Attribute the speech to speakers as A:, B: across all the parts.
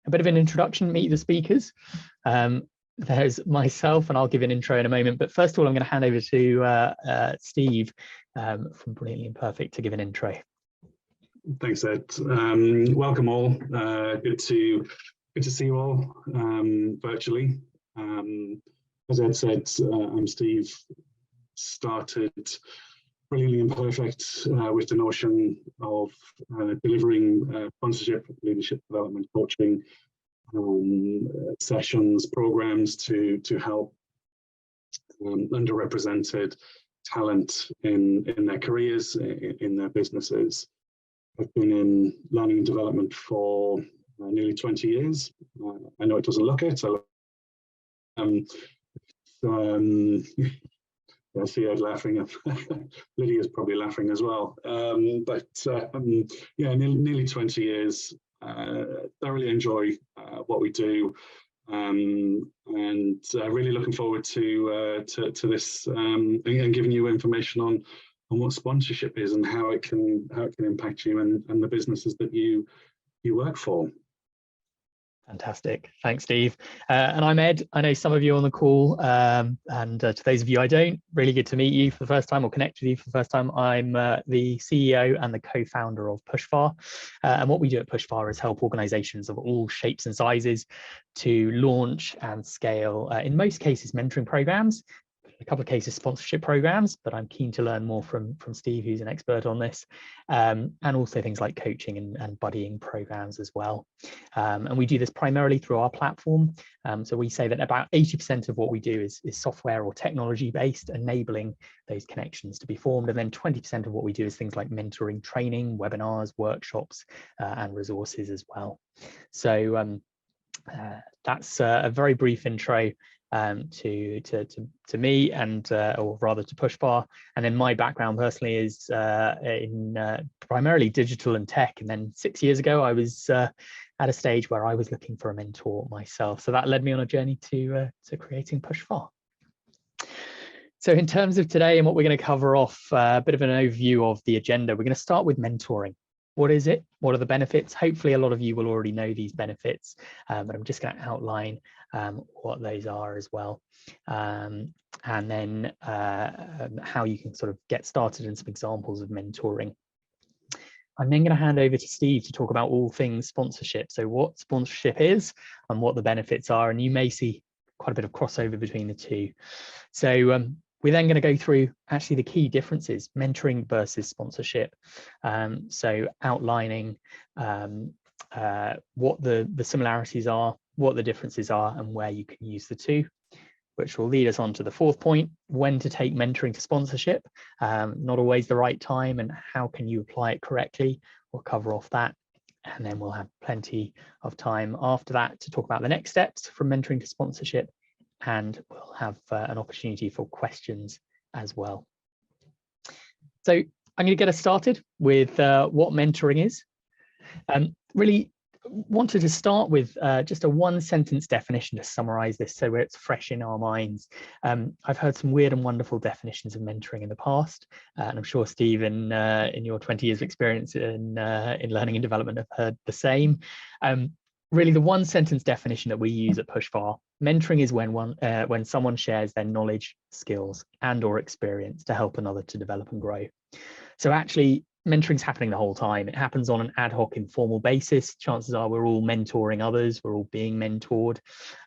A: a bit of an introduction, meet the speakers. There's myself, and I'll give an intro in a moment. But first of all, I'm going to hand over to Steve from Brilliantly Imperfect to give an intro.
B: Thanks, Ed. Welcome all. Good to see you all virtually. As Ed said, I'm Steve. Started Brilliantly Imperfect with the notion of delivering sponsorship, leadership development, coaching sessions, programs to help underrepresented talent in their careers, in their businesses. I've been in learning and development for nearly 20 years. I know it doesn't look it. I see Ed laughing. Lydia's probably laughing as well. Yeah, nearly 20 years. Thoroughly enjoy what we do, and really looking forward to this and giving you information on what sponsorship is and how it can impact you and the businesses that you work for.
A: Fantastic. Thanks, Steve. And I'm Ed. I know some of you on the call, and to those of you I don't, really good to meet you for the first time or connect with you for the first time. I'm the CEO and the co-founder of PushFar. And what we do at PushFar is help organizations of all shapes and sizes to launch and scale, in most cases, mentoring programs, a couple of cases sponsorship programs, but I'm keen to learn more from Steve, who's an expert on this, and also things like coaching and buddying programs as well. And we do this primarily through our platform. So we say that about 80% of what we do is software or technology based, enabling those connections to be formed. And then 20% of what we do is things like mentoring, training, webinars, workshops, and resources as well. So that's a very brief intro to me, and or rather to PushFar. And then my background personally is in primarily digital and tech. And then 6 years ago, I was at a stage where I was looking for a mentor myself. So that led me on a journey to creating PushFar. So in terms of today and what we're going to cover off, a bit of an overview of the agenda. We're going to start with mentoring. What is it? What are the benefits? Hopefully a lot of you will already know these benefits, but I'm just going to outline what those are as well. And then how you can sort of get started and some examples of mentoring. I'm then going to hand over to Steve to talk about all things sponsorship. So what sponsorship is and what the benefits are. And you may see quite a bit of crossover between the two. So we're then going to go through actually the key differences, mentoring versus sponsorship. So outlining what the similarities are, what the differences are, and where you can use the two, which will lead us on to the fourth point, when to take mentoring to sponsorship. Not always the right time, and how can you apply it correctly? We'll cover off that. And then we'll have plenty of time after that to talk about the next steps from mentoring to sponsorship. And we'll have an opportunity for questions as well. So I'm going to get us started with what mentoring is. Really wanted to start with just a one-sentence definition to summarize this so it's fresh in our minds. I've heard some weird and wonderful definitions of mentoring in the past, and I'm sure Steve, in your 20 years of experience in learning and development, have heard the same. Really, the one-sentence definition that we use at PushFar, mentoring is when someone shares their knowledge, skills, and/or experience to help another to develop and grow. So actually, mentoring's happening the whole time. It happens on an ad hoc, informal basis. Chances are we're all mentoring others. We're all being mentored.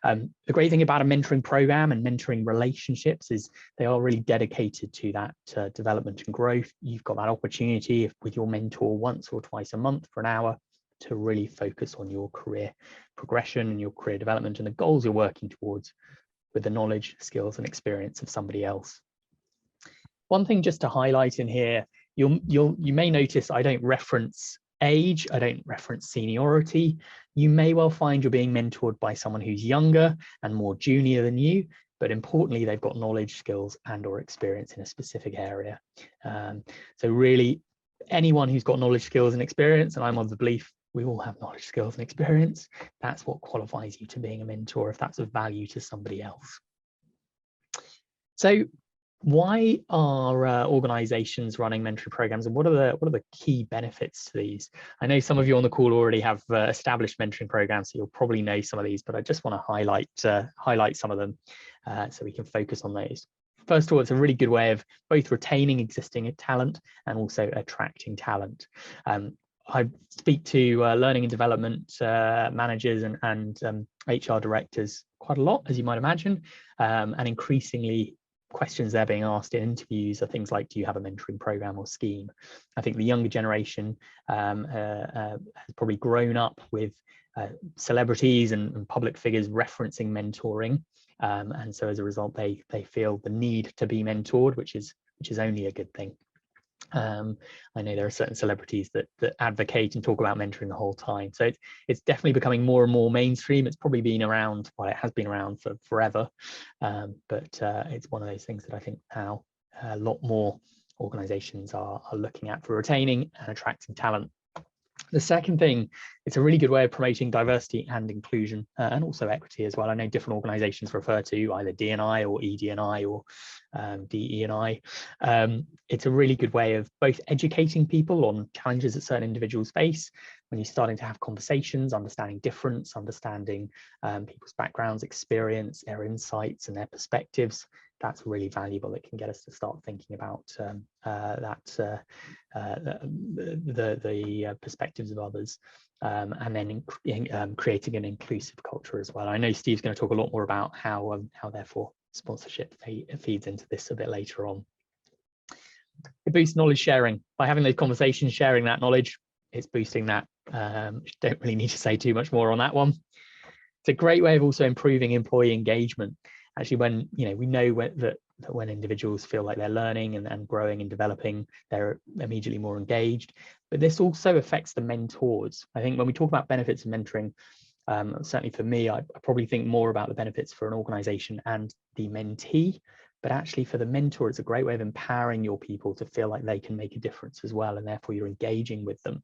A: The great thing about a mentoring program and mentoring relationships is they are really dedicated to that development and growth. You've got that opportunity with your mentor once or twice a month for an hour to really focus on your career progression and your career development and the goals you're working towards with the knowledge, skills, and experience of somebody else. One thing just to highlight in here, you may notice I don't reference age, I don't reference seniority. You may well find you're being mentored by someone who's younger and more junior than you, but importantly, they've got knowledge, skills, and/or experience in a specific area. So really, anyone who's got knowledge, skills, and experience, and I'm of the belief we all have knowledge, skills, and experience, that's what qualifies you to being a mentor if that's of value to somebody else. So Why are organizations running mentoring programs, and what are the key benefits to these? I know some of you on the call already have established mentoring programs, so you'll probably know some of these, but I just want to highlight some of them so we can focus on those. First of all, it's a really good way of both retaining existing talent and also attracting talent. I speak to learning and development managers and HR directors quite a lot, as you might imagine, and increasingly questions they're being asked in interviews are things like, do you have a mentoring program or scheme? I think the younger generation has probably grown up with celebrities and public figures referencing mentoring, and so as a result they feel the need to be mentored, which is only a good thing. I know there are certain celebrities that advocate and talk about mentoring the whole time, so it's definitely becoming more and more mainstream. It's probably been around, well, it has been around for forever, but it's one of those things that I think now a lot more organizations are looking at for retaining and attracting talent. The second thing, it's a really good way of promoting diversity and inclusion, and also equity as well. I know different organizations refer to either D&I or ED&I or DE&I. It's a really good way of both educating people on challenges that certain individuals face when you're starting to have conversations, understanding difference, understanding people's backgrounds, experience, their insights and their perspectives. That's really valuable. It can get us to start thinking about the perspectives of others, and then creating an inclusive culture as well. I know Steve's going to talk a lot more about how therefore sponsorship feeds into this a bit later on. It boosts knowledge sharing. By having those conversations, sharing that knowledge, it's boosting that. Don't really need to say too much more on that one. It's a great way of also improving employee engagement. Actually, when we know that when individuals feel like they're learning and growing and developing, they're immediately more engaged. But this also affects the mentors. I think when we talk about benefits of mentoring, certainly for me, I probably think more about the benefits for an organization and the mentee. But actually for the mentor, it's a great way of empowering your people to feel like they can make a difference as well, and therefore you're engaging with them.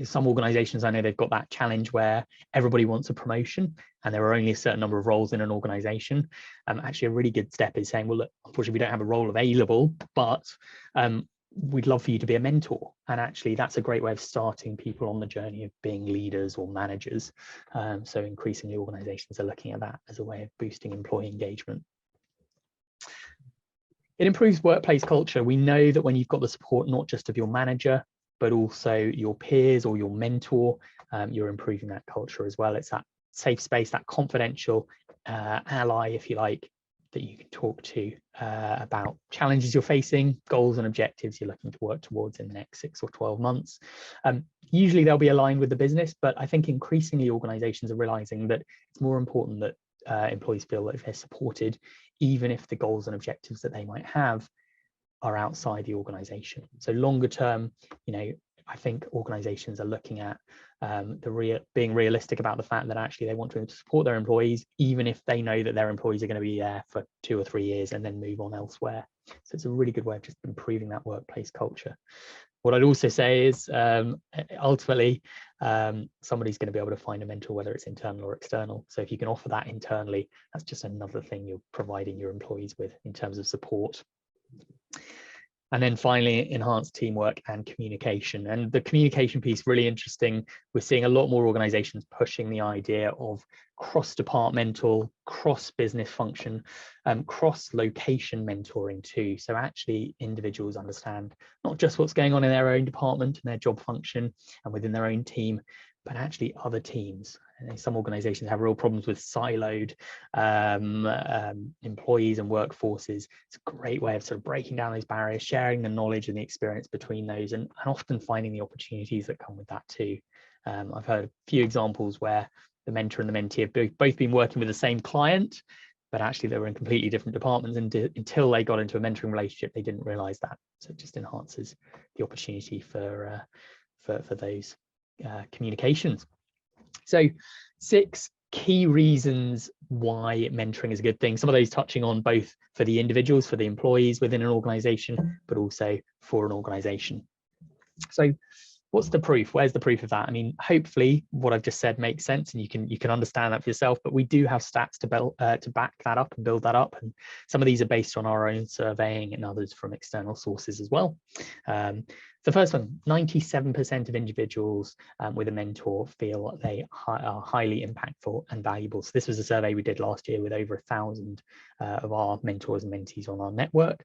A: Some organizations, I know they've got that challenge where everybody wants a promotion and there are only a certain number of roles in an organization. Actually, a really good step is saying, well, look, unfortunately, we don't have a role available, but we'd love for you to be a mentor. And actually, that's a great way of starting people on the journey of being leaders or managers. So increasingly, organizations are looking at that as a way of boosting employee engagement. It improves workplace culture. We know that when you've got the support, not just of your manager, but also your peers or your mentor, you're improving that culture as well. It's that safe space, that confidential ally, if you like, that you can talk to about challenges you're facing, goals and objectives you're looking to work towards in the next 6 or 12 months. Usually they'll be aligned with the business, but I think increasingly organizations are realizing that it's more important that employees feel that if they're supported, even if the goals and objectives that they might have are outside the organization. So longer term, I think organizations are looking at being realistic about the fact that actually they want to support their employees, even if they know that their employees are going to be there for 2 or 3 years and then move on elsewhere. So it's a really good way of just improving that workplace culture. What I'd also say is ultimately somebody's going to be able to find a mentor, whether it's internal or external. So if you can offer that internally, that's just another thing you're providing your employees with in terms of support. And then finally, enhanced teamwork and communication. And the communication piece, really interesting. We're seeing a lot more organizations pushing the idea of cross-departmental, cross-business function, cross-location mentoring too. So actually individuals understand not just what's going on in their own department and their job function and within their own team, but actually other teams. And some organizations have real problems with siloed employees and workforces. It's a great way of sort of breaking down those barriers, sharing the knowledge and the experience between those, and often finding the opportunities that come with that too. I've heard a few examples where the mentor and the mentee have both been working with the same client, but actually they were in completely different departments, and until they got into a mentoring relationship, they didn't realize that. So it just enhances the opportunity for those communications. So 6 key reasons why mentoring is a good thing. Some of those touching on both for the individuals, for the employees within an organization, but also for an organization. So what's the proof? Where's the proof of that? I mean, hopefully what I've just said makes sense and you can understand that for yourself, but we do have stats to back that up and build that up. And some of these are based on our own surveying and others from external sources as well. The first one, 97% of individuals with a mentor feel they are highly impactful and valuable. So this was a survey we did last year with over 1,000 of our mentors and mentees on our network.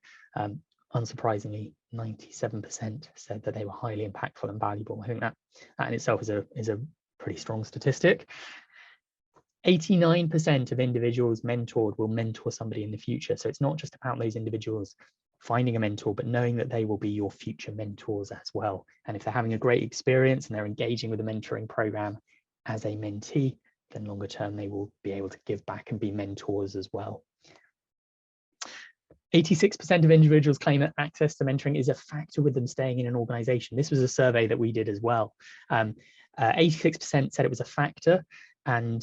A: Unsurprisingly, 97% said that they were highly impactful and valuable. I think that in itself is a pretty strong statistic. 89% of individuals mentored will mentor somebody in the future. So it's not just about those individuals finding a mentor, but knowing that they will be your future mentors as well. And if they're having a great experience and they're engaging with the mentoring program as a mentee, then longer term, they will be able to give back and be mentors as well. 86% of individuals claim that access to mentoring is a factor with them staying in an organization. This was a survey that we did as well. 86% said it was a factor, and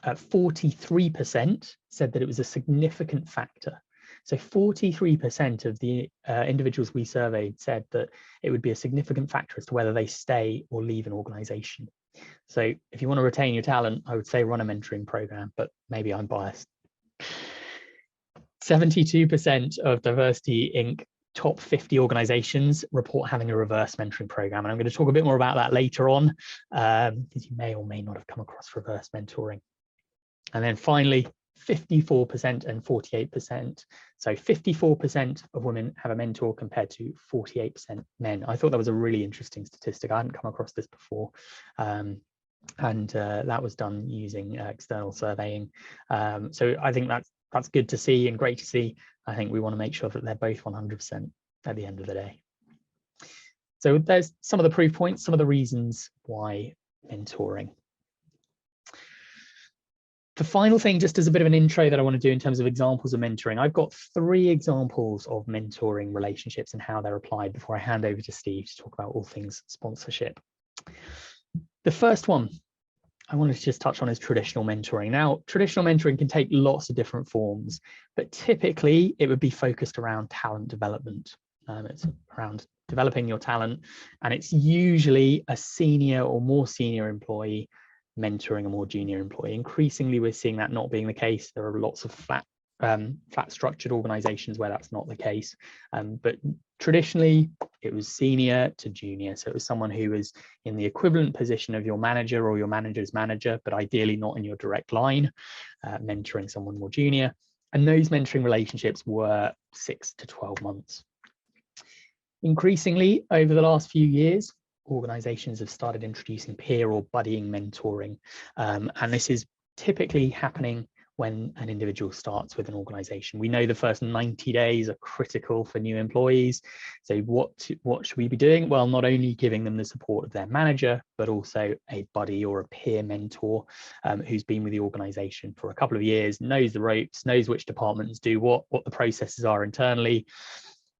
A: 43% said that it was a significant factor. So 43% of the individuals we surveyed said that it would be a significant factor as to whether they stay or leave an organization. So if you want to retain your talent, I would say run a mentoring program, but maybe I'm biased. 72% of Diversity Inc. top 50 organizations report having a reverse mentoring program. And I'm going to talk a bit more about that later on, because you may or may not have come across reverse mentoring. And then finally, 54% and 48%. So 54% of women have a mentor compared to 48% men. I thought that was a really interesting statistic. I hadn't come across this before. That was done using external surveying. So I think that's good to see and great to see. I think we want to make sure that they're both 100% at the end of the day. So there's some of the proof points, some of the reasons why mentoring. The final thing, just as a bit of an intro that I want to do in terms of examples of mentoring, I've got 3 examples of mentoring relationships and how they're applied before I hand over to Steve to talk about all things sponsorship. The first one I wanted to just touch on is traditional mentoring. Now, traditional mentoring can take lots of different forms, but typically it would be focused around talent development. It's around developing your talent, and it's usually a senior or more senior employee mentoring a more junior employee. Increasingly, we're seeing that not being the case. There are lots of flat structured organizations where that's not the case. But traditionally, it was senior to junior. So it was someone who was in the equivalent position of your manager or your manager's manager, but ideally not in your direct line, mentoring someone more junior. And those mentoring relationships were 6 to 12 months. Increasingly, over the last few years, organizations have started introducing peer or buddying mentoring. And this is typically happening when an individual starts with an organization. We know the first 90 days are critical for new employees. So what should we be doing? Well, not only giving them the support of their manager, but also a buddy or a peer mentor who's been with the organization for a couple of years, knows the ropes, knows which departments do what the processes are internally.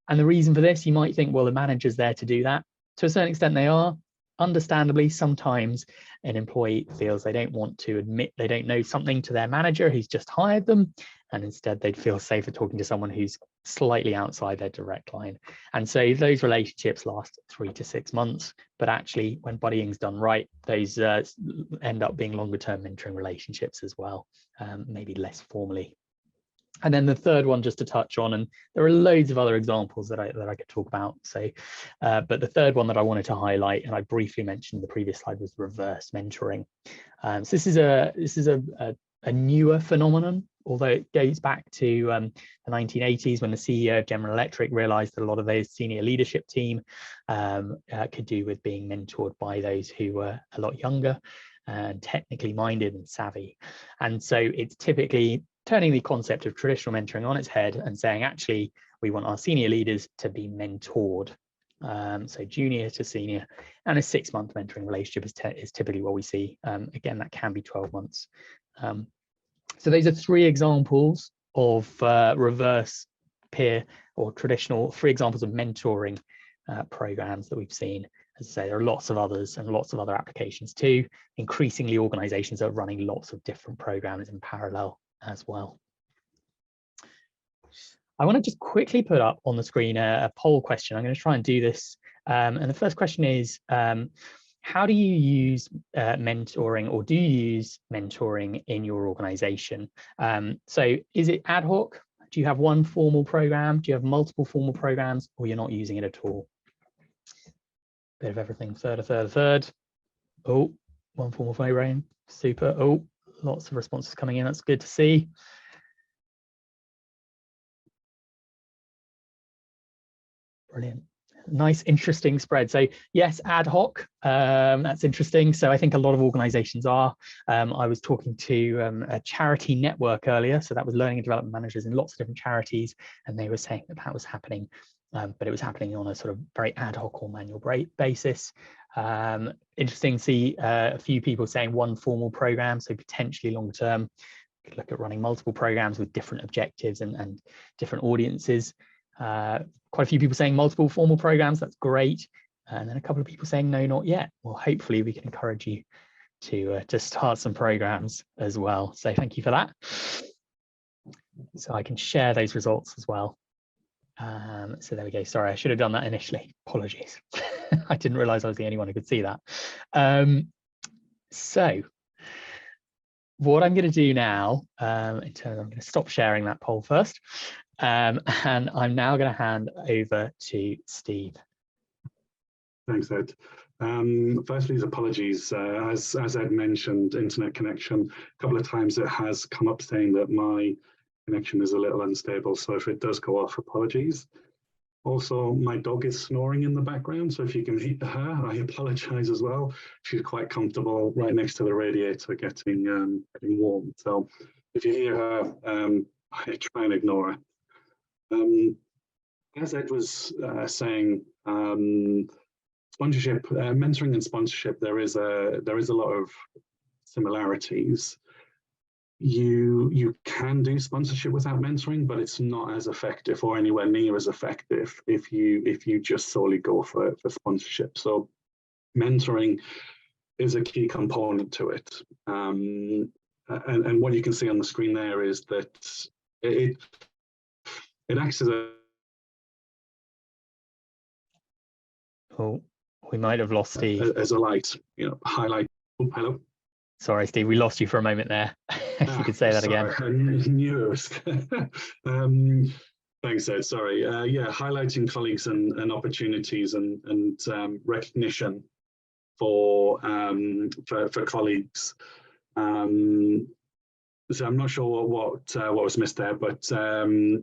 A: And the reason for this, you might think, well, the manager's there to do that. To a certain extent, they are. Understandably, sometimes an employee feels they don't want to admit they don't know something to their manager who's just hired them, and instead they'd feel safer talking to someone who's slightly outside their direct line. And so those relationships last 3 to 6 months, but actually when buddying's done right, those end up being longer term mentoring relationships as well, maybe less formally. And then the third one, just to touch on, and there are loads of other examples that I could talk about. So, but the third one that I wanted to highlight, and I briefly mentioned the previous slide, was reverse mentoring. So this is a newer phenomenon, although it goes back to the 1980s when the CEO of General Electric realized that a lot of those senior leadership team could do with being mentored by those who were a lot younger and technically minded and savvy. And so it's typically turning the concept of traditional mentoring on its head and saying, actually, we want our senior leaders to be mentored. So junior to senior, and a 6-month mentoring relationship is typically what we see. Again, that can be 12 months. So those are 3 examples of reverse peer or traditional, 3 examples of mentoring programs that we've seen. As I say, there are lots of others and lots of other applications too. Increasingly, organizations are running lots of different programs in parallel as well. I want to just quickly put up on the screen a poll question. I'm going to try and do this And the first question is, how do you use mentoring, or do you use mentoring in your organization? So is it ad hoc? Do you have one formal program? Do you have multiple formal programs, or you're not using it at all? Bit of everything, third. Oh, one formal program, super. Oh, lots of responses coming in, that's good to see. Brilliant. Nice, interesting spread. So yes, ad hoc, that's interesting. So I think a lot of organizations are. I was talking to a charity network earlier, so that was learning and development managers in lots of different charities, and they were saying that that was happening, but it was happening on a sort of very ad hoc or manual basis. Interesting to see a few people saying one formal program, so potentially long term. Could look at running multiple programs with different objectives and different audiences. Quite a few people saying multiple formal programs, that's great. And then a couple of people saying no, not yet. Well, hopefully we can encourage you to start some programs as well. So thank you for that. So I can share those results as well. So there we go. Sorry, I should have done that initially. Apologies. I didn't realize I was the only one who could see that. So what I'm going to do now, in terms of, I'm going to stop sharing that poll first. And I'm now going to hand over to Steve.
B: Thanks, Ed. Firstly, apologies. As Ed mentioned, internet connection, a couple of times it has come up saying that my connection is a little unstable. So if it does go off, apologies. Also, my dog is snoring in the background. So if you can hear her, I apologize as well. She's quite comfortable right next to the radiator getting warm. So if you hear her, I try and ignore her. As Ed was saying, sponsorship, mentoring and sponsorship, there is a lot of similarities. You can do sponsorship without mentoring, but it's not as effective or anywhere near as effective if you just solely go for sponsorship. So mentoring is a key component to it. And what you can see on the screen there is that it acts as a...
A: Oh, we might have lost Steve.
B: As a light, highlight. Oh, hello.
A: Sorry, Steve, we lost you for a moment there. If you could say that again.
B: I knew it was... Thanks, Ed. Sorry. Yeah, highlighting colleagues and opportunities and recognition for colleagues. So I'm not sure what was missed there, but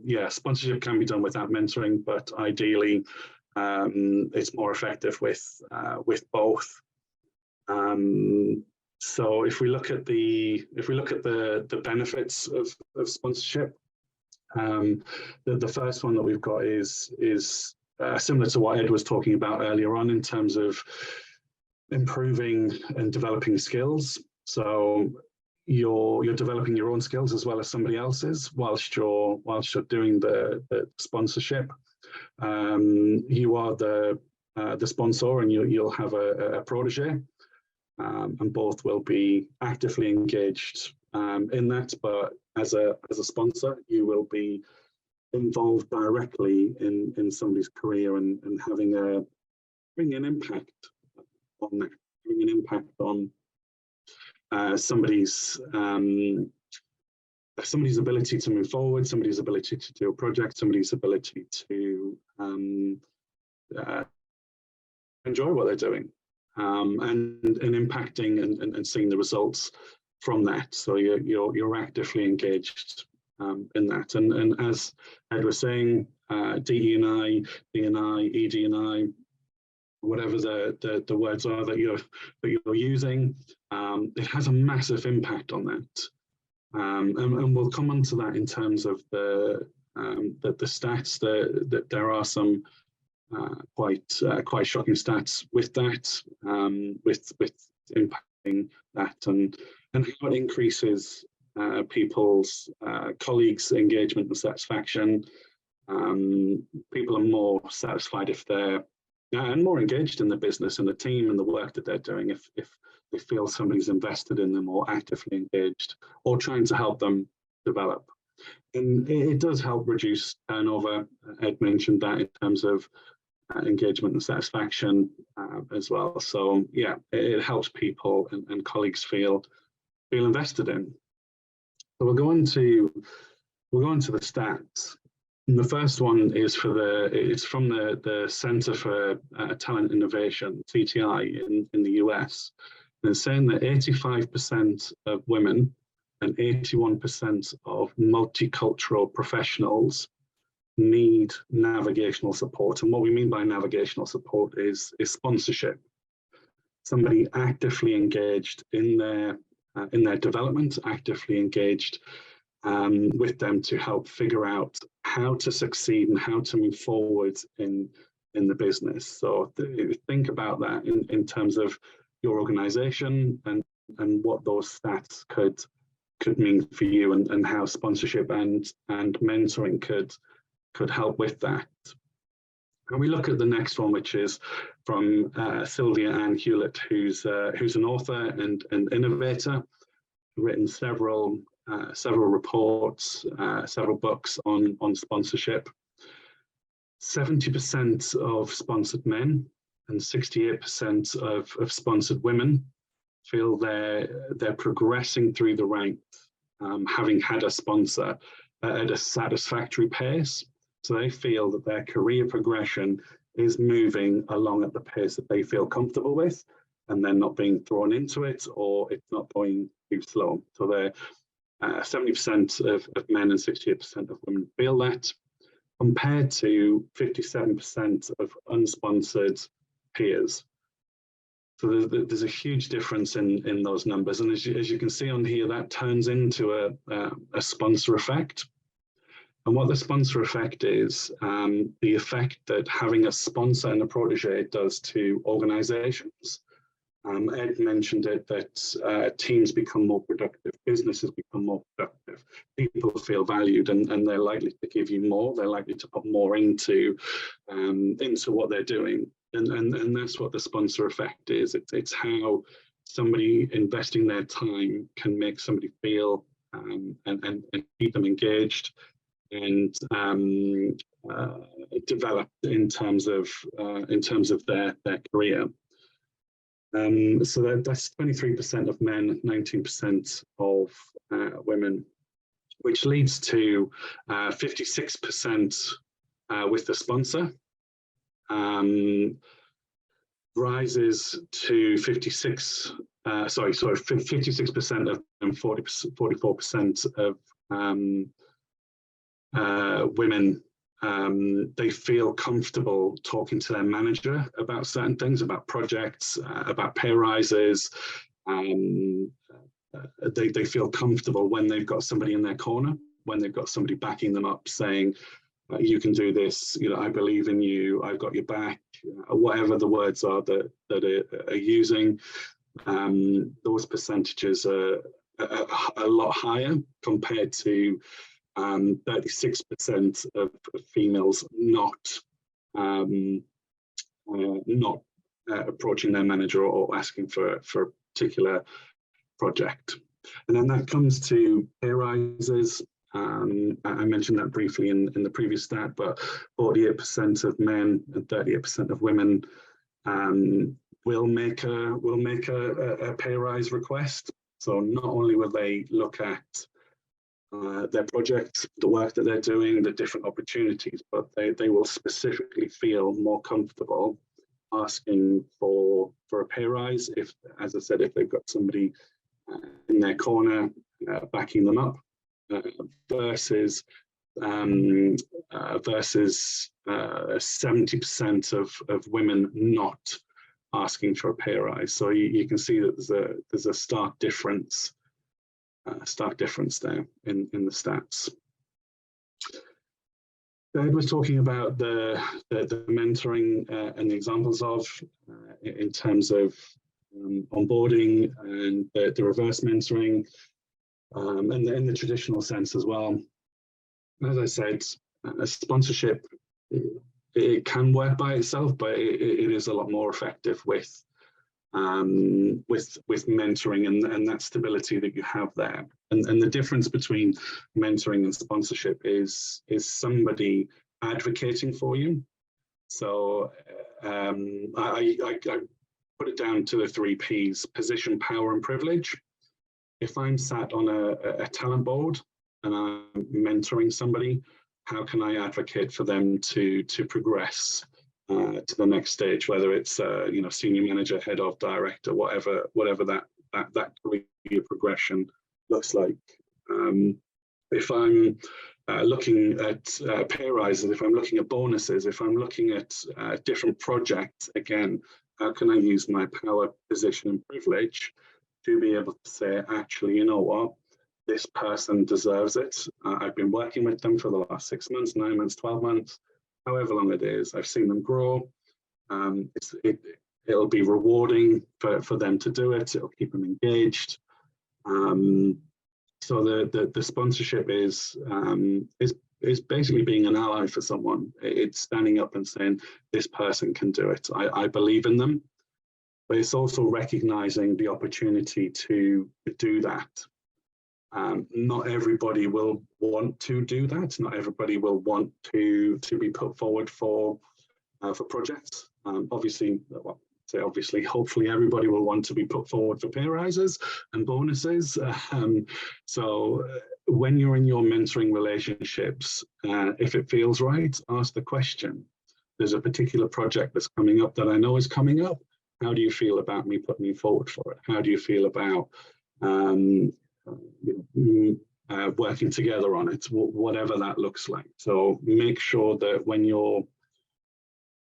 B: yeah, sponsorship can be done without mentoring, but ideally it's more effective with both. So if we look at the benefits of sponsorship, the first one that we've got is similar to what Ed was talking about earlier on in terms of improving and developing skills. So you're developing your own skills as well as somebody else's whilst you're doing the sponsorship. You are the sponsor, and you'll have a protege, and both will be actively engaged in that. But as a sponsor, you will be involved directly in somebody's career and having an impact on that, having an impact on somebody's ability to move forward, somebody's ability to do a project, somebody's ability to enjoy what they're doing, and impacting and seeing the results from that. So you're actively engaged in that. And as Ed was saying, DE&I, D&I, ED&I, whatever the words are that you're using, it has a massive impact on that. And we'll come on to that in terms of the stats. That there are some quite shocking stats with that, with impacting that, and how it increases people's colleagues' engagement and satisfaction. People are more satisfied if they're and more engaged in the business and the team and the work that they're doing if they feel somebody's invested in them or actively engaged or trying to help them develop. And it does help reduce turnover. Ed mentioned that in terms of engagement and satisfaction as well. So yeah, it helps people and colleagues feel invested in. So we'll go into the stats. And the first one is it's from the Center for Talent Innovation, CTI, in the US. And it's saying that 85% of women and 81% of multicultural professionals need navigational support. And what we mean by navigational support is sponsorship. Somebody actively engaged in their development, actively engaged with them to help figure out how to succeed and how to move forward in the business. So think about that in terms of your organization and what those stats could mean for you, and how sponsorship and mentoring could help with that. And we look at the next one, which is from Sylvia Ann Hewlett, who's an author and innovator, written several reports, several books on sponsorship. 70% of sponsored men and 68% of sponsored women feel they're progressing through the ranks, having had a sponsor at a satisfactory pace. So they feel that their career progression is moving along at the pace that they feel comfortable with, and they're not being thrown into it, or it's not going too slow. So they're 70% of men and 68% of women feel that, compared to 57% of unsponsored peers. So there's a huge difference in those numbers. And as you can see on here, that turns into a sponsor effect. And what the sponsor effect is, the effect that having a sponsor and a protege does to organizations. Ed mentioned it, that teams become more productive, businesses become more productive, people feel valued, and they're likely to give you more, they're likely to put more into what they're doing. And that's what the sponsor effect is. It's how somebody investing their time can make somebody feel and keep them engaged and develop in terms of their career. So that's 23% of men, 19% of women, which leads to 56% with the sponsor, rises to 56% of and 44% of women. They feel comfortable talking to their manager about certain things, about projects, about pay rises. They feel comfortable when they've got somebody in their corner, when they've got somebody backing them up, saying, "You can do this. You know, I believe in you. I've got your back." Whatever the words are that are using, those percentages are a lot higher compared to 36% of females not approaching their manager or asking for a particular project. And then that comes to pay rises. I mentioned that briefly in the previous stat, but 48% of men and 38% of women will make a pay rise request. So not only will they look at their projects, the work that they're doing, the different opportunities, but they will specifically feel more comfortable asking for a pay rise if, as I said, if they've got somebody in their corner backing them up, versus 70% of women not asking for a pay rise. So you can see that there's a stark difference there in the stats. Ed was talking about the mentoring and the examples of in terms of onboarding and the reverse mentoring, and in the traditional sense as well. As I said, sponsorship, it can work by itself, but it is a lot more effective with mentoring and that stability that you have there. And the difference between mentoring and sponsorship is somebody advocating for you, So I put it down to the 3 Ps: position, power, and privilege. If I'm sat on a talent board and I'm mentoring somebody, how can I advocate for them to progress to the next stage, whether it's senior manager, head of, director, whatever that career progression looks like. If I'm looking at pay rises, if I'm looking at bonuses, if I'm looking at different projects, again, how can I use my power, position, and privilege to be able to say, actually, you know what, this person deserves it. I've been working with them for the last 6 months, 9 months, 12 months, however long it is. I've seen them grow. It'll be rewarding for them to do it. It'll keep them engaged. So the sponsorship is basically being an ally for someone. It's standing up and saying, this person can do it. I believe in them. But it's also recognizing the opportunity to do that. Not everybody will want to do that. Not everybody will want to be put forward for projects. Obviously, hopefully everybody will want to be put forward for pay rises and bonuses. So when you're in your mentoring relationships, if it feels right, ask the question. There's a particular project that's coming up that I know is coming up. How do you feel about me putting you forward for it? How do you feel about working together on it, whatever that looks like? So make sure that when you're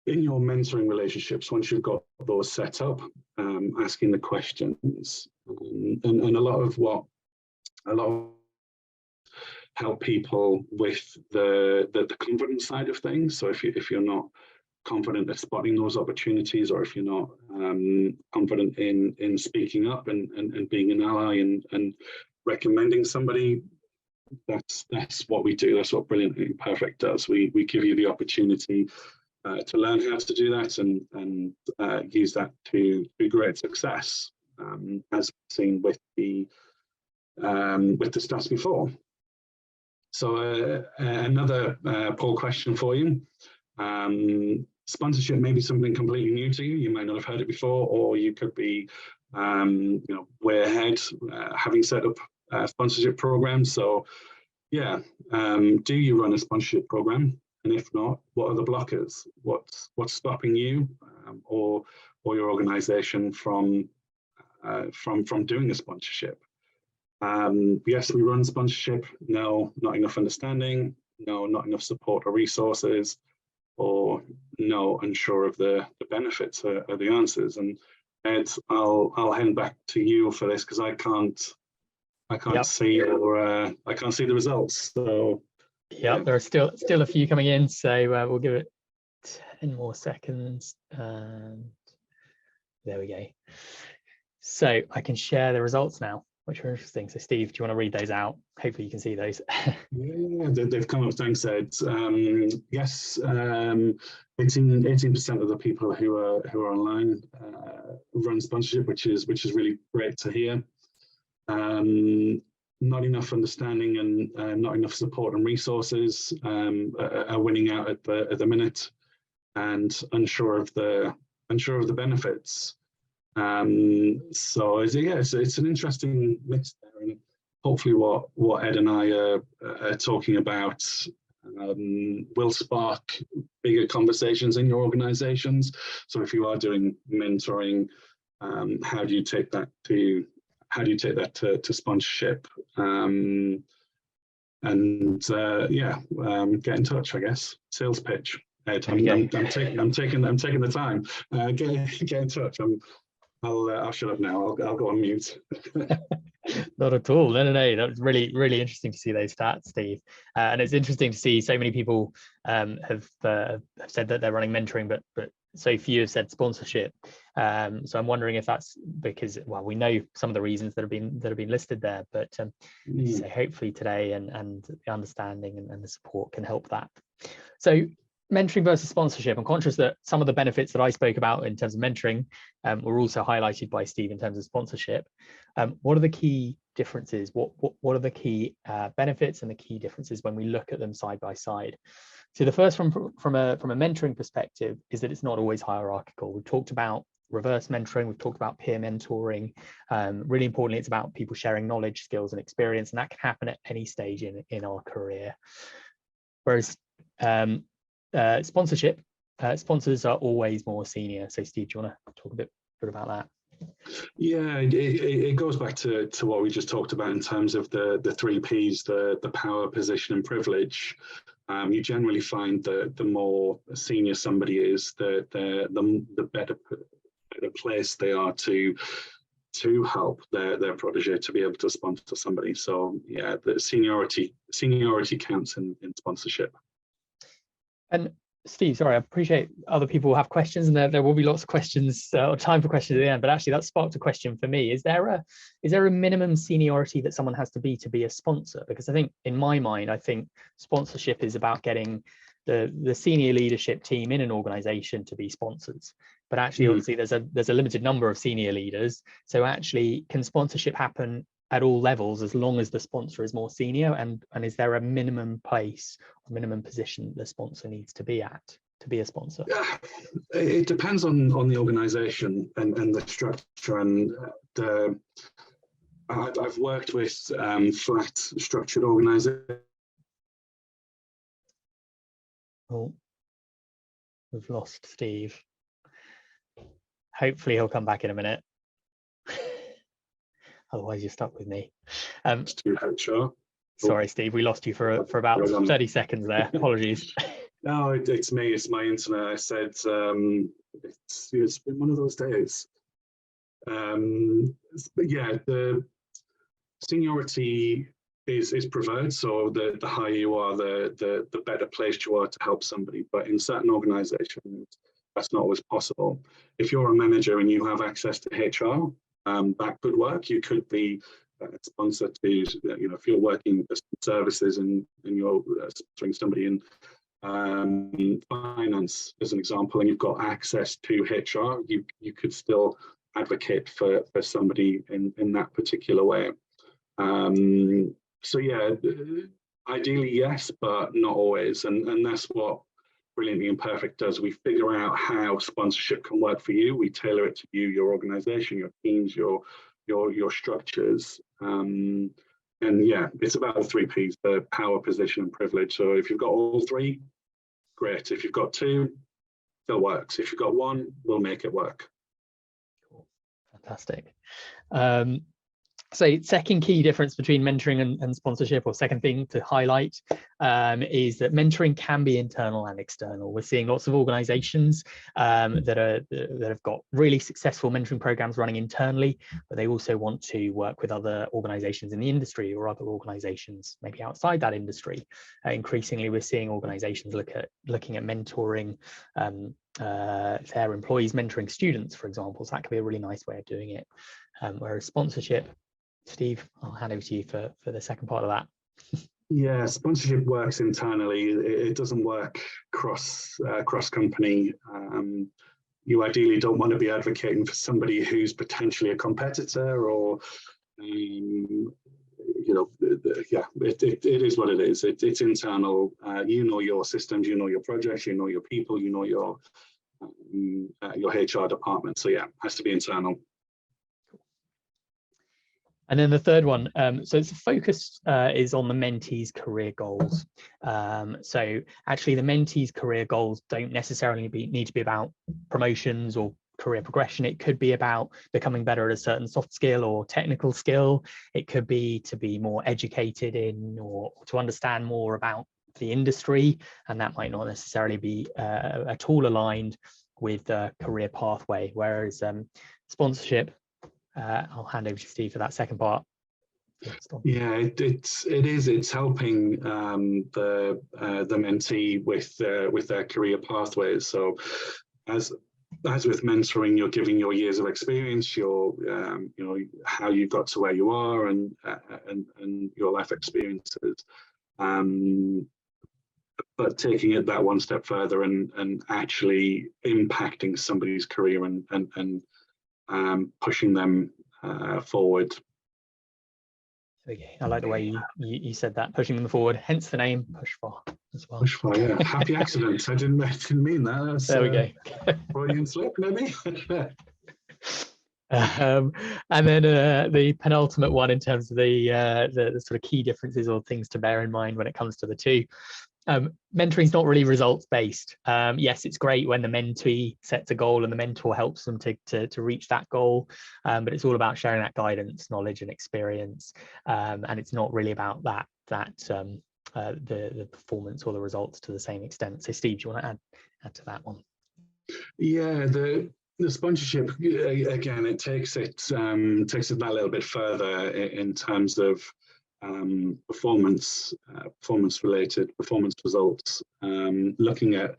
B: in your mentoring relationships, once you've got those set up, asking the questions, and a lot of help people with the confidence side of things. So if you're not confident at spotting those opportunities, or if you're not confident in speaking up and being an ally and recommending somebody, that's what we do. That's what Brilliant and Perfect does. We give you the opportunity to learn how to do that and use that to great success, as seen with the stats before. So another poll question for you. Sponsorship may be something completely new to you. You might not have heard it before, or you could be way ahead, having set up sponsorship programs. So yeah, do you run a sponsorship program? And if not, what are the blockers? What's stopping you or your organization from doing a sponsorship? Yes, we run sponsorship. No, not enough understanding. No, not enough support or resources. Or no, unsure of the benefits are the answers. And Ed, I'll hand back to you for this, because I can't
A: Yep.
B: see I can't see the results. So
A: yeah, there are still a few coming in, so we'll give it 10 more seconds, and there we go. So I can share the results now, which are interesting. So Steve, do you want to read those out? Hopefully you can see those.
B: Yeah, they've come up. Thanks, Ed. Yes, 18% of the people who are online run sponsorship, which is really great to hear. Not enough understanding and not enough support and resources are winning out at the minute, and unsure of the benefits. So it's an interesting mix there, and hopefully what Ed and I are talking about will spark bigger conversations in your organizations. So if you are doing mentoring, how do you take that to sponsorship? Get in touch, I guess. Sales pitch. Ed, I'm taking the time. Get in touch. I'll shut up now. I'll go on mute.
A: Not at all. No. That was really interesting to see those stats, Steve. And it's interesting to see so many people have said that they're running mentoring, but so few have said sponsorship. So I'm wondering if that's because, well, we know some of the reasons that have been listed there, but so hopefully today and the understanding and the support can help that. So mentoring versus sponsorship, I'm conscious that some of the benefits that I spoke about in terms of mentoring were also highlighted by Steve in terms of sponsorship. What are the key differences? What are the key benefits and the key differences when we look at them side by side? So the first one from a mentoring perspective is that it's not always hierarchical. We've talked about reverse mentoring, we've talked about peer mentoring. Really importantly, it's about people sharing knowledge, skills, and experience, and that can happen at any stage in our career. Whereas sponsorship, sponsors are always more senior. So Steve, do you want to talk a bit about that?
B: Yeah, it goes back to what we just talked about in terms of the three Ps, the power, position, and privilege. You generally find that the more senior somebody is, the better place they are to help their protege to be able to sponsor somebody. So yeah, the seniority counts in sponsorship.
A: And Steve, sorry, I appreciate other people will have questions, and there will be lots of questions or time for questions at the end. But actually, that sparked a question for me: is there a minimum seniority that someone has to be a sponsor? Because I think, in my mind, I think sponsorship is about getting the senior leadership team in an organization to be sponsors. But actually, obviously, there's a limited number of senior leaders. So actually, can sponsorship happen at all levels as long as the sponsor is more senior? And is there a minimum place or minimum position the sponsor needs to be at to be a sponsor?
B: Yeah, it depends on the organization and the structure. And I've worked with flat structured organizations.
A: Oh, we've lost Steve. Hopefully he'll come back in a minute. Otherwise you're stuck with me. Sorry, Steve, we lost you for about 30 seconds there. Apologies.
B: No, it's me. It's my internet. I said it's been one of those days. But yeah, the seniority is preferred. So the higher you are, the better placed you are to help somebody. But in certain organizations, that's not always possible. If you're a manager and you have access to HR, that could work. You could be a sponsor to, if you're working for services and you're sponsoring somebody in finance, as an example, and you've got access to HR, you could still advocate for somebody in that particular way. So yeah, ideally yes, but not always, and that's what Brilliantly Imperfect does. We figure out how sponsorship can work for you. We tailor it to you, your organization, your teams, your structures. And yeah, it's about the three Ps: the power, position, and privilege. So if you've got all three, great. If you've got two, still works. If you've got one, we'll make it work.
A: Cool. Fantastic. So second key difference between mentoring and sponsorship, or second thing to highlight, is that mentoring can be internal and external. We're seeing lots of organizations that have got really successful mentoring programs running internally, but they also want to work with other organizations in the industry or other organizations maybe outside that industry. Increasingly, we're seeing organizations looking at mentoring their employees, mentoring students, for example. So that could be a really nice way of doing it. Whereas sponsorship, Steve, I'll hand over to you for the second part of that.
B: Yeah, sponsorship works internally. It doesn't work cross company. You ideally don't want to be advocating for somebody who's potentially a competitor, or yeah, it is what it is. It's internal. You know your systems, you know your projects, you know your people, you know your HR department. So yeah, it has to be internal.
A: And then the third one, so the focus is on the mentee's career goals. So actually the mentee's career goals don't necessarily need to be about promotions or career progression. It could be about becoming better at a certain soft skill or technical skill. It could be to be more educated in, or to understand more about the industry. And that might not necessarily be at all aligned with the career pathway. Whereas sponsorship, I'll hand over to Steve for that second part.
B: Yeah, it's helping the mentee with their career pathways. So as with mentoring, you're giving your years of experience, your how you got to where you are, and your life experiences. But taking it that one step further and actually impacting somebody's career and pushing them forward.
A: There we go. I like the way you said that, pushing them forward, hence the name Push For as well.
B: Push For, yeah. Happy accident. I didn't mean that. That's,
A: there we go.
B: Freudian slip, maybe.
A: And then the penultimate one in terms of the sort of key differences or things to bear in mind when it comes to the two. Mentoring is not really results based. Yes, it's great when the mentee sets a goal and the mentor helps them to reach that goal, but it's all about sharing that guidance, knowledge, and experience, and it's not really about the performance or the results to the same extent. So, Steve, do you want to add to that one?
B: Yeah, the sponsorship, again, it takes it that little bit further in terms of performance related performance results, looking at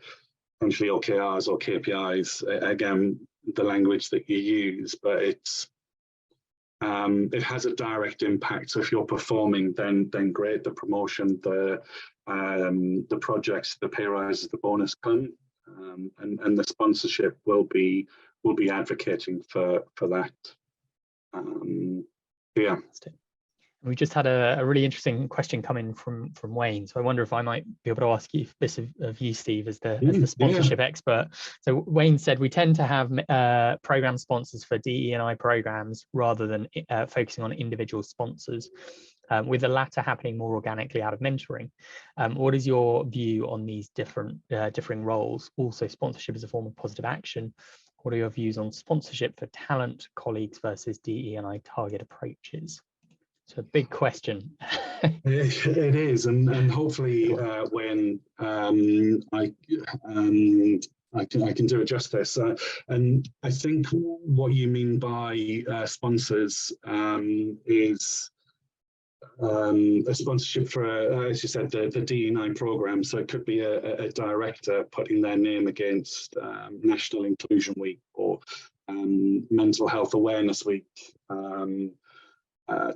B: potentially OKRs or KPIs. Again, the language that you use, but it has a direct impact. So if you're performing, then great. The promotion, the projects, the pay rises, the bonus come, and the sponsorship will be advocating for that. Yeah.
A: We just had a really interesting question come in from Wayne. So I wonder if I might be able to ask you this of you, Steve, as the sponsorship expert. So Wayne said we tend to have program sponsors for DE&I programs rather than focusing on individual sponsors, with the latter happening more organically out of mentoring. What is your view on these differing roles? Also, sponsorship is a form of positive action. What are your views on sponsorship for talent colleagues versus DE&I target approaches? It's a big question.
B: It is, and hopefully when I can do it justice. And I think what you mean by sponsors is a sponsorship for, as you said, the DE&I program. So it could be a director putting their name against National Inclusion Week or Mental Health Awareness Week.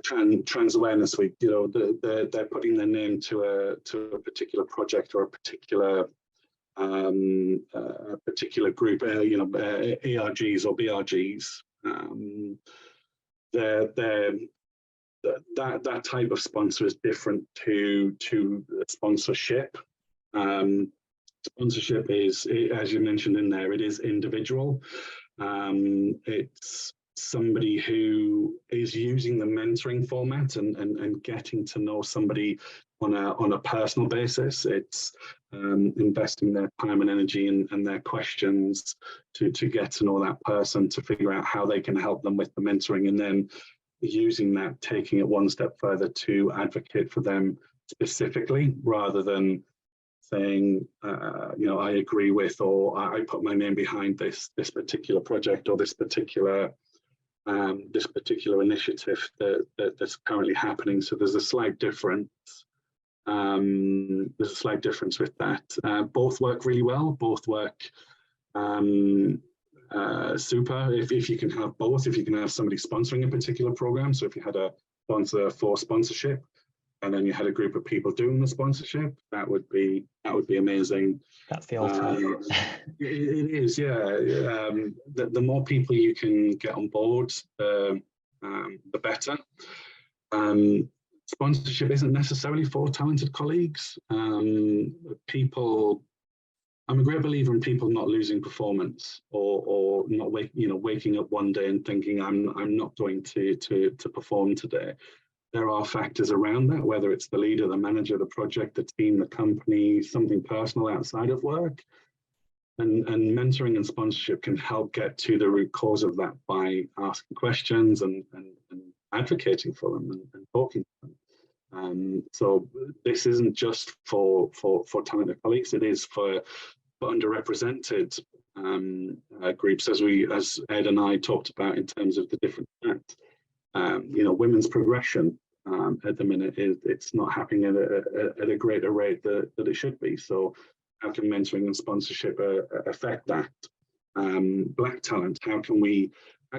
B: Trans Awareness Week, you know, they're putting their name to a particular project or a particular group, you know, ARGs or BRGs. That type of sponsor is different to sponsorship. Sponsorship is, as you mentioned in there, it is individual. It's somebody who is using the mentoring format and getting to know somebody on a personal basis. It's investing their time and energy and their questions to get to know that person, to figure out how they can help them with the mentoring, and then using that, taking it one step further to advocate for them specifically, rather than saying, you know, I agree with, or I put my name behind this particular project or this particular initiative that's currently happening. So there's a slight difference. There's a slight difference with that. Both work really well. Both work super. If you can have both, if you can have somebody sponsoring a particular program. So if you had a sponsor for sponsorship, and then you had a group of people doing the sponsorship, that would be amazing.
A: That's the ultimate.
B: It is, yeah. The more people you can get on board, the better. Sponsorship isn't necessarily for talented colleagues. People, I'm a great believer in people not losing performance or not waking up one day and thinking I'm not going to perform today. There are factors around that, whether it's the leader, the manager, the project, the team, the company, something personal outside of work. And mentoring and sponsorship can help get to the root cause of that by asking questions and advocating for them and talking to them. So this isn't just for talented colleagues, it is for underrepresented groups, as Ed and I talked about in terms of the different facts. You know, women's progression at the minute it's not happening at a greater rate that it should be. So how can mentoring and sponsorship affect that? Black talent, how can we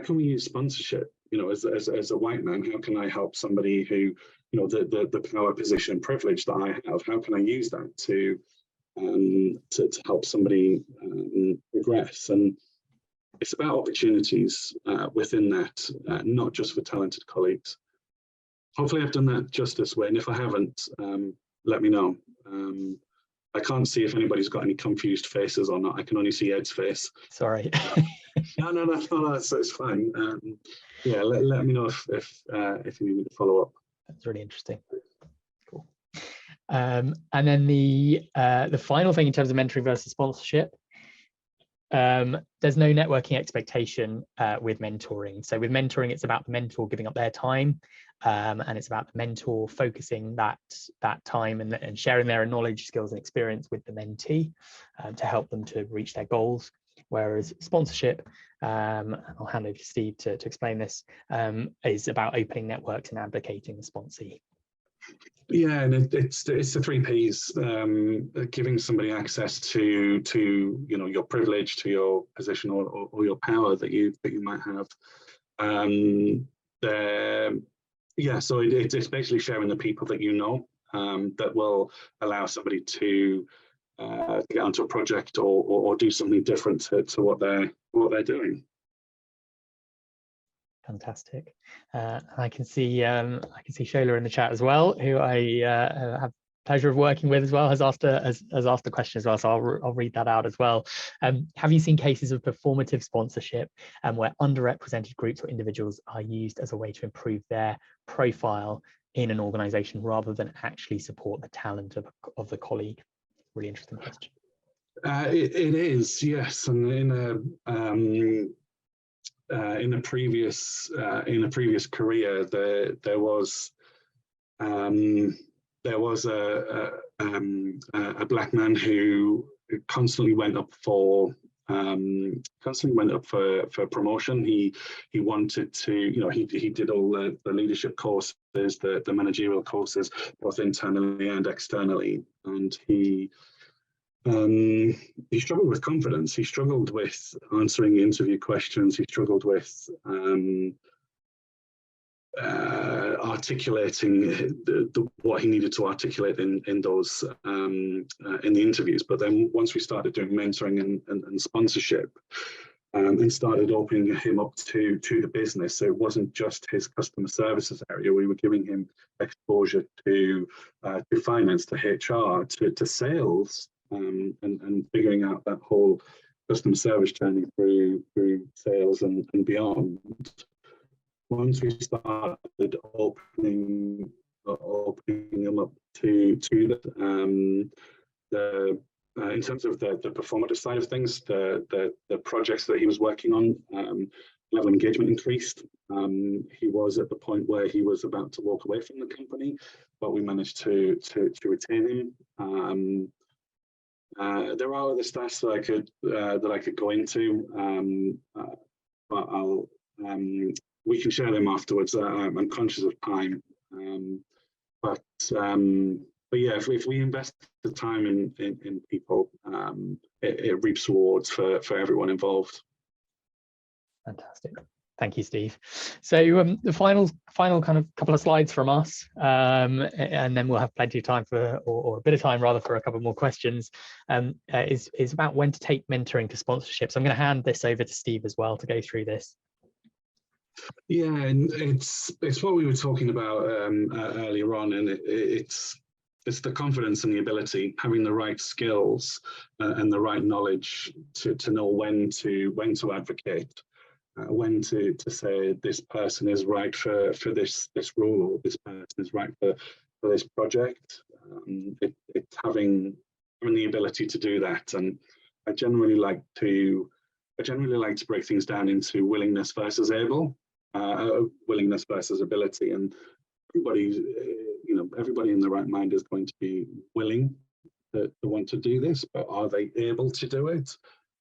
B: use sponsorship? You know, as a white man, how can I help somebody who, you know, the power, position, privilege that I have? How can I use that to help somebody progress? And it's about opportunities within that, not just for talented colleagues. hopefully I've done that justice, Wayne. If I haven't, let me know. I can't see if anybody's got any confused faces or not. I can only see Ed's face.
A: Sorry.
B: No, it's fine. Yeah, let me know if you need me to follow up.
A: That's really interesting. Cool. And then the final thing in terms of mentoring versus sponsorship, there's no networking expectation with mentoring. So with mentoring, it's about the mentor giving up their time, and it's about the mentor focusing that time and sharing their knowledge, skills, and experience with the mentee to help them to reach their goals. Whereas sponsorship, I'll hand over to Steve to explain this, is about opening networks and advocating the sponsee.
B: Yeah, and it's the 3 Ps, giving somebody access to your privilege, to your position or your power that you might have. So it's basically sharing the people that you know that will allow somebody to get onto a project or do something different to what they're doing.
A: Fantastic. I can see Shola in the chat as well, who I have pleasure of working with as well, has asked a question as well, so I'll read that out as well. Have you seen cases of performative sponsorship where underrepresented groups or individuals are used as a way to improve their profile in an organization rather than actually support the talent of the colleague? Really interesting question.
B: It is, yes, and in a previous career, there was a black man who constantly went up for promotion. He wanted to, he did all the leadership courses, the managerial courses, both internally and externally, and he struggled with confidence. He struggled with answering interview questions. He struggled with articulating what he needed to articulate in those in the interviews. But then once we started doing mentoring and sponsorship, and started opening him up to the business, so it wasn't just his customer services area. We were giving him exposure to finance, to HR, to sales. And figuring out that whole customer service journey through sales and beyond. Once we started opening them up to the in terms of the performative side of things, the projects that he was working on, level of engagement increased. He was at the point where he was about to walk away from the company, but we managed to retain him. There are other stats that I could go into, but we can share them afterwards. I'm conscious of time, but yeah, if we invest the time in people, it reaps rewards for everyone involved.
A: Fantastic. Thank you, Steve. So the final kind of couple of slides from us, and then we'll have plenty of time or a bit of time rather for a couple more questions, is about when to take mentoring to sponsorship. So I'm going to hand this over to Steve as well to go through this.
B: Yeah, and it's what we were talking about earlier on, and it's the confidence and the ability, having the right skills and the right knowledge to know when to advocate. When to say this person is right for this role, or this person is right for this project. It's having the ability to do that, and I generally like to break things down into willingness versus able, willingness versus ability, and everybody in the right mind is going to be willing to want to do this, but are they able to do it?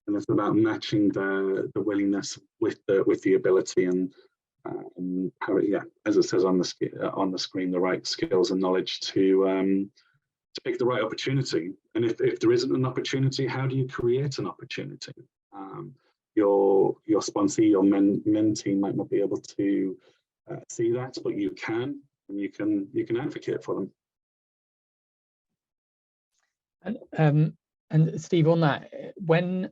B: And it's about matching the willingness with the ability, and how it, yeah, as it says on the screen, the right skills and knowledge to pick the right opportunity. And if there isn't an opportunity, how do you create an opportunity? Your sponsee, your mentee might not be able to see that, but you can, and you can advocate for them.
A: And Steve, on that, when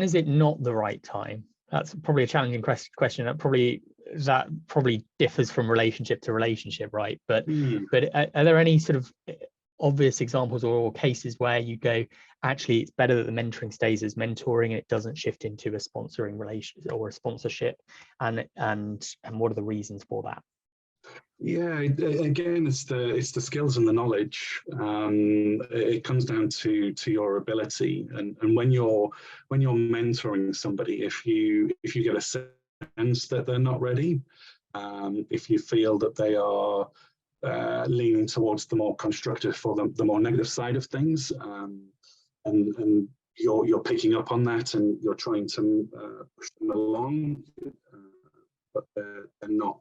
A: is it not the right time? That's probably a challenging question. That probably that probably differs from relationship to relationship, right? But
B: Mm.
A: are there any sort of obvious examples or cases where you go, actually it's better that the mentoring stays as mentoring and it doesn't shift into a sponsoring relationship or a sponsorship, and what are the reasons for that?
B: Yeah, again, it's the skills and the knowledge. It comes down to your ability, and when you're mentoring somebody, if you get a sense that they're not ready, if you feel that they are leaning towards the more constructive or the more negative side of things, and you're picking up on that and you're trying to push them along, but they're not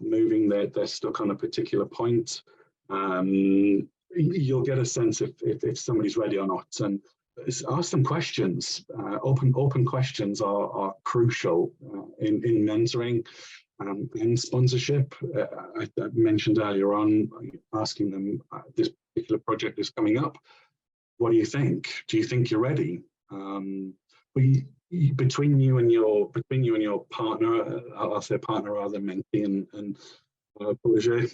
B: moving, they're stuck on a particular point, you'll get a sense if somebody's ready or not. And ask them questions. Open questions are crucial in mentoring and sponsorship. I mentioned earlier on, asking them, this particular project is coming up, what do you think? Do you think you're ready? Between you and your partner, I'll say partner rather than mentee and protege,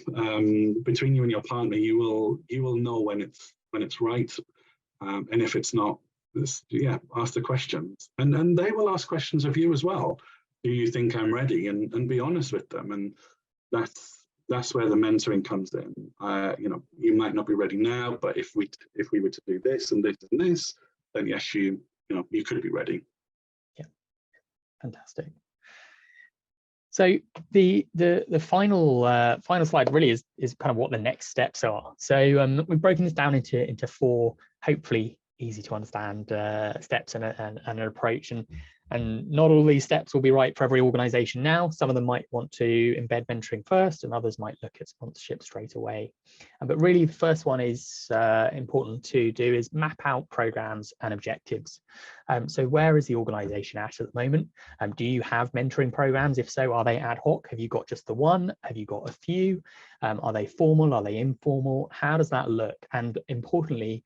B: between you and your partner, you will know when it's right, and if it's not, ask the questions, and they will ask questions of you as well. Do you think I'm ready? And be honest with them, and that's where the mentoring comes in. You might not be ready now, but if we were to do this and this and this, then yes, you could be ready.
A: Yeah, fantastic. So the final slide really is kind of what the next steps are. So we've broken this down into 4 hopefully easy to understand steps and an approach, and not all these steps will be right for every organization now. Some of them might want to embed mentoring first, and others might look at sponsorship straight away. But really the first one is important to do is map out programs and objectives. So where is the organization at the moment? Do you have mentoring programs? If so, are they ad hoc? Have you got just the one? Have you got a few? Are they formal? Are they informal? How does that look? And importantly,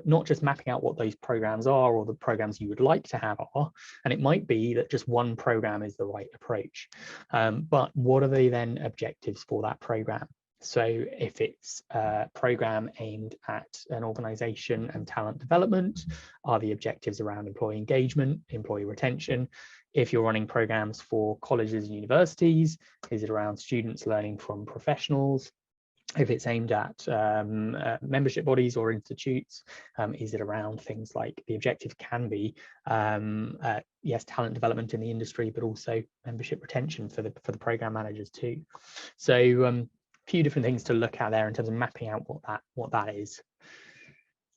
A: not just mapping out what those programs are or the programs you would like to have are, and it might be that just one program is the right approach, but what are the then objectives for that program? So if it's a program aimed at an organization and talent development, are the objectives around employee engagement, employee retention? If you're running programs for colleges and universities, is it around students learning from professionals? If it's aimed at membership bodies or institutes, is it around things like the objective can be, yes, talent development in the industry, but also membership retention for the program managers too. So a few different things to look at there in terms of mapping out what that is.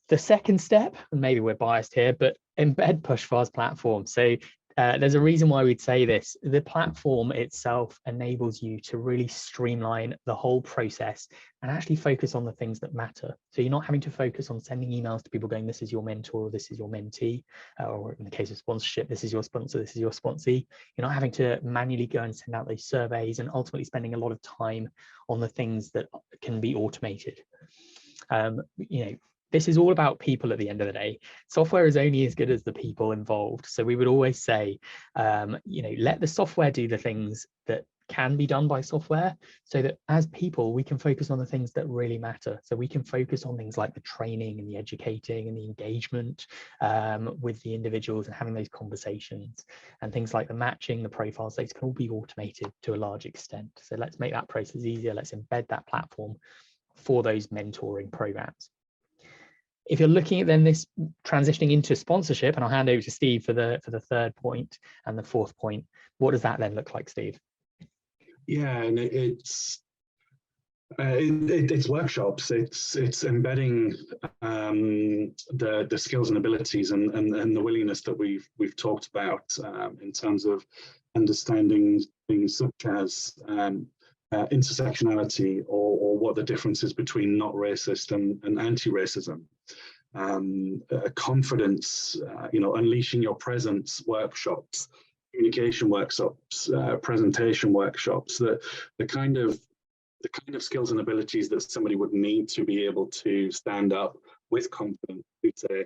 A: The second step, and maybe we're biased here, but embed Pushfar's platform. So there's a reason why we'd say this. The platform itself enables you to really streamline the whole process and actually focus on the things that matter. So you're not having to focus on sending emails to people going, this is your mentor, or this is your mentee, or in the case of sponsorship, this is your sponsor, this is your sponsee. You're not having to manually go and send out those surveys and ultimately spending a lot of time on the things that can be automated. This is all about people at the end of the day. Software is only as good as the people involved. So we would always say, let the software do the things that can be done by software, so that as people, we can focus on the things that really matter. So we can focus on things like the training and the educating and the engagement with the individuals and having those conversations, and things like the matching, the profiles, those can all be automated to a large extent. So let's make that process easier. Let's embed that platform for those mentoring programs. If you're looking at then this transitioning into sponsorship, and I'll hand over to Steve for the third point and the fourth point, what does that then look like, Steve?
B: Yeah, and it's workshops. It's embedding the skills and abilities and the willingness that we've talked about in terms of understanding things such as intersectionality, or what the difference is between not racist and anti-racism. Confidence, unleashing your presence workshops, communication workshops, presentation workshops, the kind of skills and abilities that somebody would need to be able to stand up with confidence to say,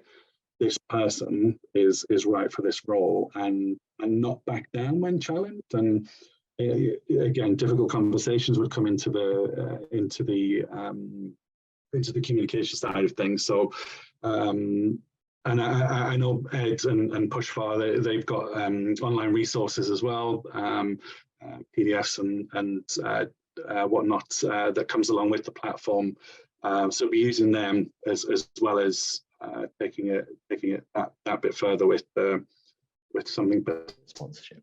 B: this person is right for this role, and not back down when challenged. And again, difficult conversations would come into the communication side of things. So, and I know Ed and Pushfar, they've got online resources as well, PDFs and whatnot that comes along with the platform. So we'll be using them as well as taking it that bit further with something
A: sponsorship.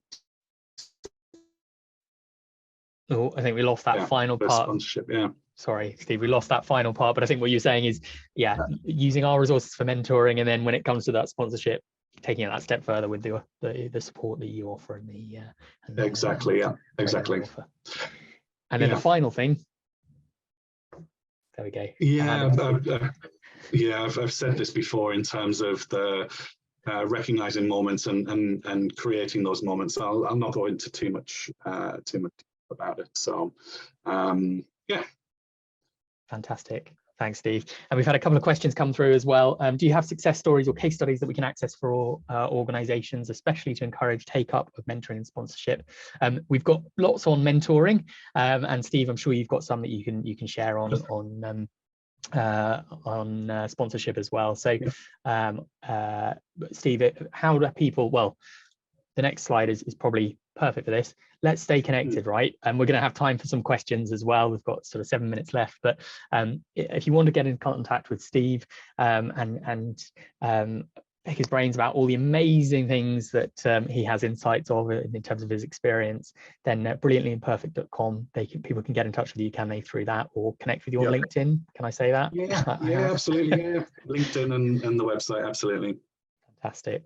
A: Oh, I think we lost that final part.
B: Sponsorship, yeah.
A: Sorry, Steve, we lost that final part, but I think what you're saying is, using our resources for mentoring, and then when it comes to that sponsorship, taking it that step further with the support that you offer and the
B: exactly.
A: And then the final thing. There we go.
B: Yeah, I've said this before in terms of the recognizing moments and creating those moments. I'll not go into too much about it. So, yeah.
A: Fantastic. Thanks, Steve. And we've had a couple of questions come through as well. Do you have success stories or case studies that we can access for organizations, especially to encourage take up of mentoring and sponsorship? We've got lots on mentoring, and Steve, I'm sure you've got some that you can share on sponsorship as well. So, Steve, how do people? Well, the next slide is probably perfect for this. Let's stay connected, right? And we're going to have time for some questions as well. We've got sort of 7 minutes left, but if you want to get in contact with Steve and pick his brains about all the amazing things that he has insights of in terms of his experience, then brilliantlyimperfect.com. People can get in touch with you, can they, through that, or connect with you on LinkedIn? Can I say that?
B: Yeah, absolutely. Yeah, LinkedIn and the website, absolutely.
A: Fantastic.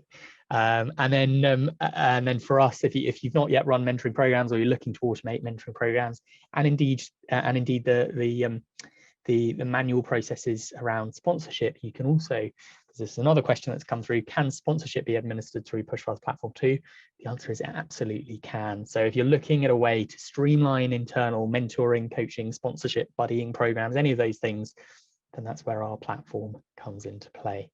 A: And then for us, if you've not yet run mentoring programs, or you're looking to automate mentoring programs, and indeed the manual processes around sponsorship, you can also, this is another question that's come through, can sponsorship be administered through Pushfar's platform too? The answer is it absolutely can. So if you're looking at a way to streamline internal mentoring, coaching, sponsorship, buddying programs, any of those things, then that's where our platform comes into play.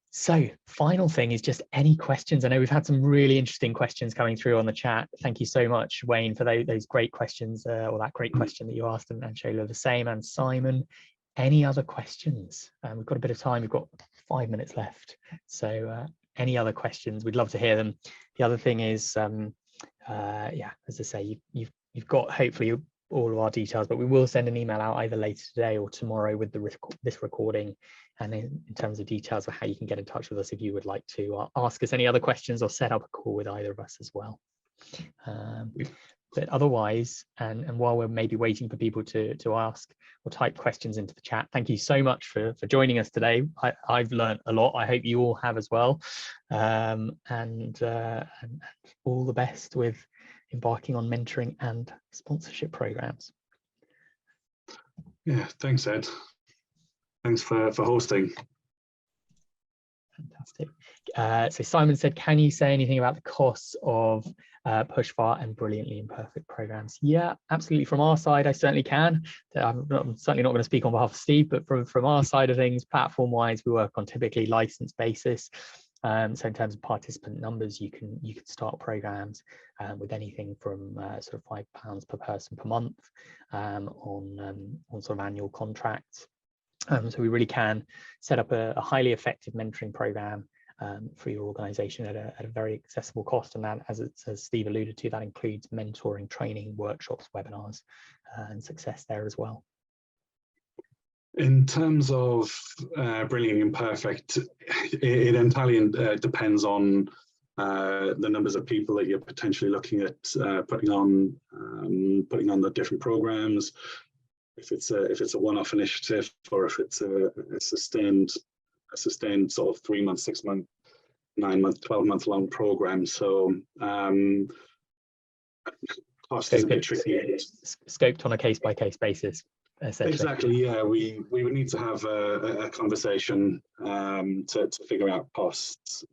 A: So final thing is just any questions. I know we've had some really interesting questions coming through on the chat. Thank you so much, Wayne, for those great questions, or that great question that you asked, and Shola the same, and Simon. Any other questions? We've got a bit of time. We've got 5 minutes left. So any other questions? We'd love to hear them. The other thing is, as I say, you've got hopefully all of our details, but we will send an email out either later today or tomorrow with this recording, and in terms of details of how you can get in touch with us if you would like to ask us any other questions or set up a call with either of us as well. But otherwise, and while we're maybe waiting for people to ask or type questions into the chat, thank you so much for joining us today. I've learned a lot. I hope you all have as well, and all the best with embarking on mentoring and sponsorship programs.
B: Yeah, thanks, Ed. Thanks for hosting.
A: Fantastic. So Simon said, can you say anything about the costs of Pushfar and Brilliantly Imperfect programs? Yeah, absolutely. From our side, I certainly can. I'm certainly not going to speak on behalf of Steve, but from our side of things, platform-wise, we work on typically license basis. So in terms of participant numbers, you can start programs with anything from sort of £5 per person per month on sort of annual contracts. So we really can set up a highly effective mentoring program for your organization at a very accessible cost. And that, as Steve alluded to, that includes mentoring, training, workshops, webinars, and success there as well.
B: In terms of Brilliant Imperfect, it entirely depends on the numbers of people that you're potentially looking at putting on the different programs. If it's a one-off initiative, or if it's a sustained sort of 3 month, 6 month, 9 month, 12-month long program. So cost is a bit tricky.
A: Scoped on a case-by-case basis.
B: Exactly. Yeah, we would need to have a conversation to figure out costs.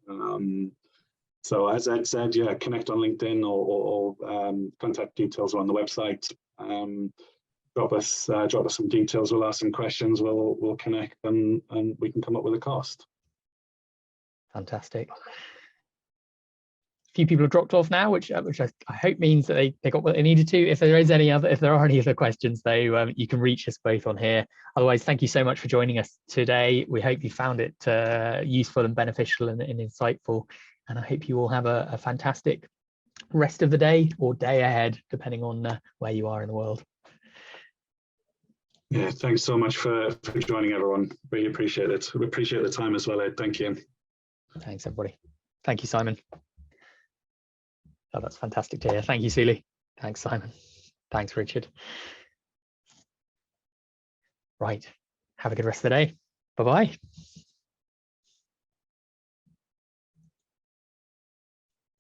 B: So as Ed said, yeah, connect on LinkedIn or contact details are on the website. Drop us some details. We'll ask some questions. We'll connect and we can come up with a cost.
A: Fantastic. few people have dropped off now, which I hope means that they pick up what they needed to. If there are any other questions, though, you can reach us both on here. Otherwise, thank you so much for joining us today. We hope you found it useful and beneficial and insightful. And I hope you all have a fantastic rest of the day or day ahead, depending on where you are in the world.
B: Yeah, thanks so much for joining, everyone. Really appreciate it. We appreciate the time as well, Ed. Thank you.
A: Thanks, everybody. Thank you, Simon. Oh, that's fantastic to hear. Thank you, Seeley. Thanks, Simon. Thanks, Richard. Right. Have a good rest of the day. Bye-bye.